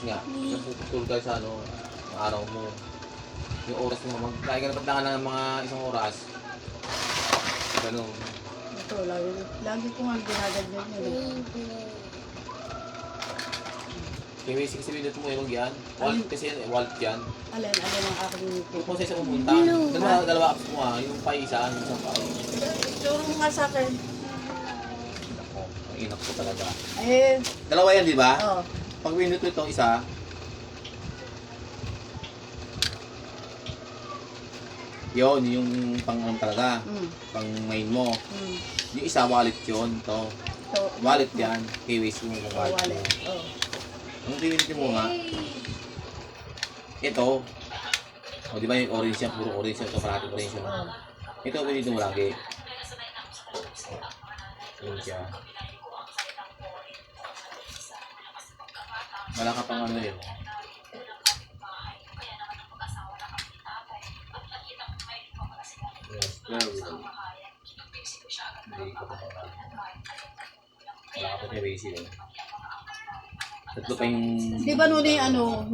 nga. Tutulog tayo sa ano, ang araw mo. Yung oras mo, kaya ka napadaan ng mga isang oras. Ganun. Ito, lagi ko nga ginaganyan yun. Kaya may 6 minutes mo yung yan. Wallet kasi yan, wallet yan. Alin ang aking Yung kung sa pumunta, dalawa apps mo yung pa isa, yung isang pa. Turo mo nga sa akin. Ako, ang inak ko talaga. Eh, Dalawa yan, di ba? oo. Pag minuto itong isa, yun, yung pang ano talaga, pang main mo. Yung isa, wallet yun, to. Ito, Wallet yan, KWC mo yung wallet. wallet. Oo. Ang pinili mo nga, ito, o di ba yung orange yan, puro orange yan, ito parati orange yan. Oo. Ito, pinili mo lagi. Yun siya. Wala ka pang ano yun. Yes, very good. Hindi ko pa pang wala ka pa KWC yun. Tatlo pa yung... Di ba nung ano,